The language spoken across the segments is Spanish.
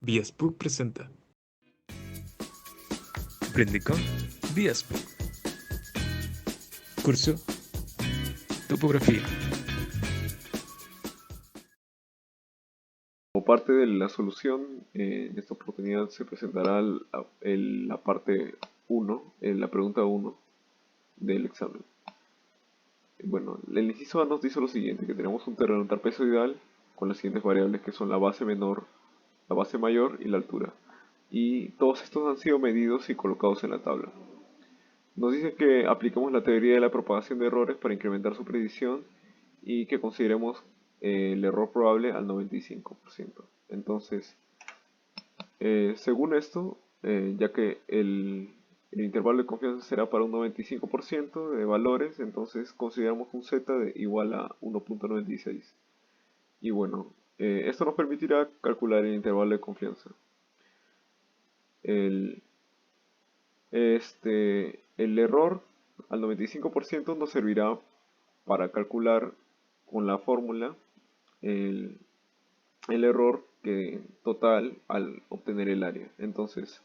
ViaSpook presenta Aprende con ViaSpook. Curso Topografía. Como parte de la solución, en esta oportunidad se presentará la parte 1, la pregunta 1 del examen. Bueno, el inciso A nos dice lo siguiente, que tenemos un terreno trapezoidal con las siguientes variables que son la base menor, la base mayor y la altura. Y todos estos han sido medidos y colocados en la tabla. Nos dice que apliquemos la teoría de la propagación de errores para incrementar su predicción y que consideremos el error probable al 95%. Entonces, según esto, ya que el intervalo de confianza será para un 95% de valores, entonces consideramos un z de igual a 1.96. Y bueno, esto nos permitirá calcular el intervalo de confianza. El error al 95% nos servirá para calcular con la fórmula el, el error total al obtener el área. Entonces,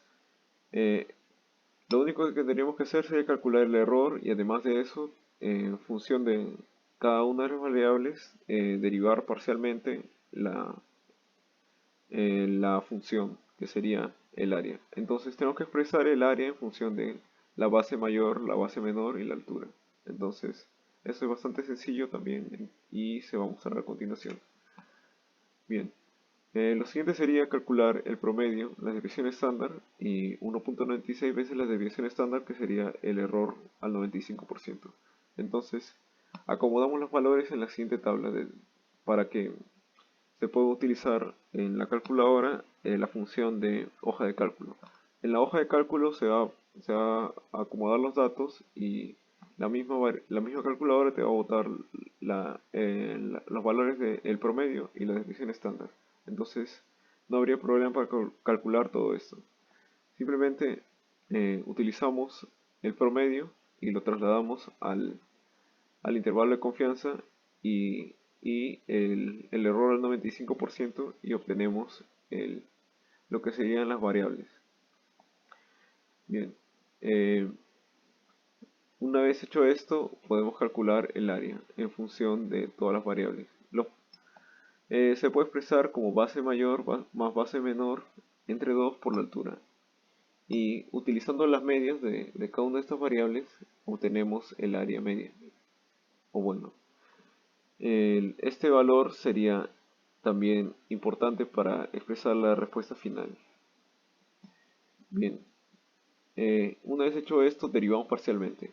lo único que tendríamos que hacer sería calcular el error y además de eso, en función de cada una de las variables, derivar parcialmente la función que sería el área. Entonces tenemos que expresar el área en función de la base mayor, la base menor y la altura. Entonces eso es bastante sencillo también y se va a mostrar a continuación. Bien, lo siguiente sería calcular el promedio, la desviación estándar y 1.96 veces la desviación estándar, que sería el error al 95%. Entonces acomodamos los valores en la siguiente tabla para que se puede utilizar en la calculadora la función de hoja de cálculo. En la hoja de cálculo se va a acomodar los datos y la misma calculadora te va a botar los valores del promedio y la desviación estándar. Entonces no habría problema para calcular todo esto. Simplemente utilizamos el promedio y lo trasladamos al intervalo de confianza y, el error al 95% y obtenemos lo que serían las variables. Bien, una vez hecho esto, podemos calcular el área en función de todas las variables. Se puede expresar como base mayor más base menor entre 2 por la altura. Y utilizando las medias de cada una de estas variables, obtenemos el área media. O bueno, este valor sería también importante para expresar la respuesta final. Bien, una vez hecho esto, derivamos parcialmente.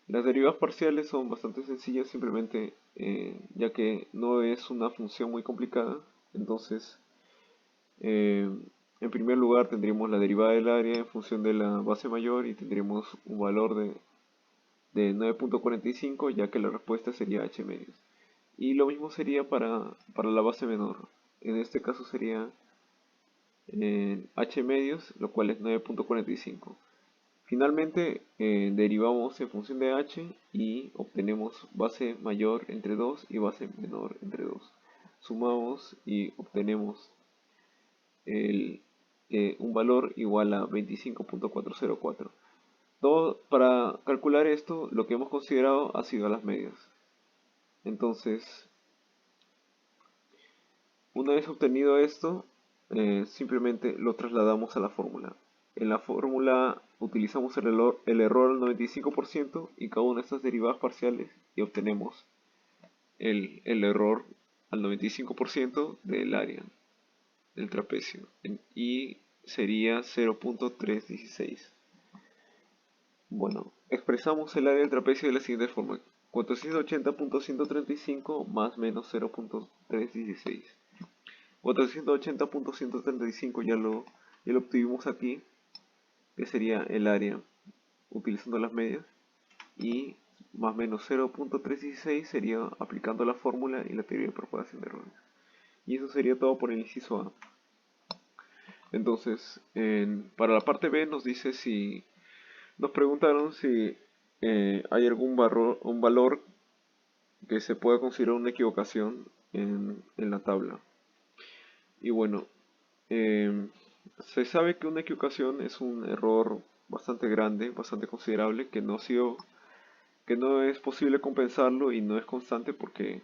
Las derivadas parciales son bastante sencillas, simplemente ya que no es una función muy complicada. Entonces, en primer lugar tendríamos la derivada del área en función de la base mayor y tendríamos un valor de 9.45, ya que la respuesta sería h medios. Y lo mismo sería para la base menor. En este caso sería h medios, lo cual es 9.45. Finalmente derivamos en función de h y obtenemos base mayor entre 2 y base menor entre 2. Sumamos y obtenemos un valor igual a 25.404. Para calcular esto, lo que hemos considerado ha sido las medias. Entonces, una vez obtenido esto, simplemente lo trasladamos a la fórmula. En la fórmula utilizamos el error al 95% y cada una de estas derivadas parciales y obtenemos el error al 95% del área del trapecio y sería 0.316. Bueno, expresamos el área del trapecio de la siguiente forma: 480.135 más menos 0.316. 480.135 ya lo obtuvimos aquí, que sería el área utilizando las medias, y más menos 0.316 sería aplicando la fórmula y la teoría de propagación de errores. Y eso sería todo por el inciso A. Entonces, para la parte B nos dice si nos preguntaron si hay un valor que se pueda considerar una equivocación en la tabla. Y bueno, Em, Se sabe que una equivocación es un error bastante grande, bastante considerable, que no es posible compensarlo y no es constante porque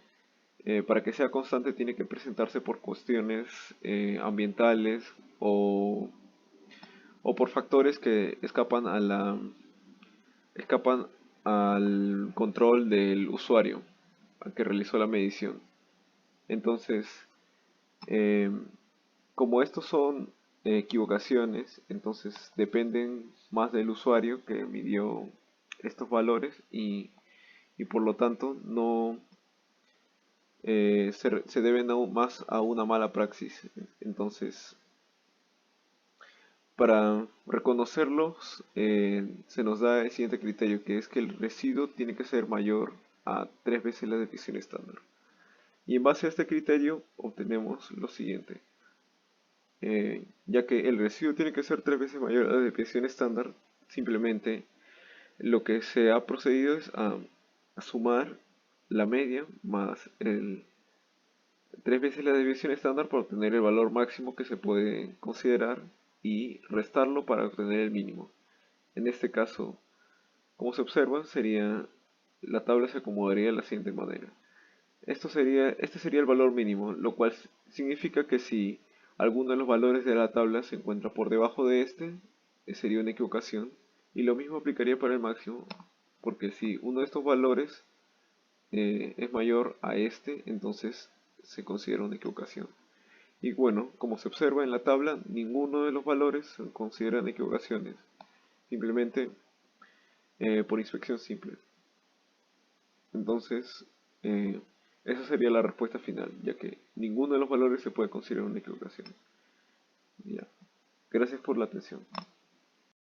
para que sea constante tiene que presentarse por cuestiones ambientales o, o por factores que escapan al control del usuario al que realizó la medición. Entonces, eh, como estos son equivocaciones, entonces dependen más del usuario que midió estos valores y por lo tanto no se deben aún más a una mala praxis. Entonces, para reconocerlos, se nos da el siguiente criterio, que es que el residuo tiene que ser mayor a 3 veces la desviación estándar. Y en base a este criterio obtenemos lo siguiente. Ya que el residuo tiene que ser 3 veces mayor a la desviación estándar, simplemente lo que se ha procedido es a sumar la media más 3 veces la desviación estándar para obtener el valor máximo que se puede considerar y restarlo para obtener el mínimo. En este caso, como se observa, la tabla se acomodaría de la siguiente manera. Este sería el valor mínimo, lo cual significa que si alguno de los valores de la tabla se encuentra por debajo de este, sería una equivocación. Y lo mismo aplicaría para el máximo, porque si uno de estos valores es mayor a este, entonces se considera una equivocación. Y bueno, como se observa en la tabla, ninguno de los valores se consideran equivocaciones, simplemente por inspección simple. Entonces, esa sería la respuesta final, ya que ninguno de los valores se puede considerar una equivocación. Ya. Gracias por la atención.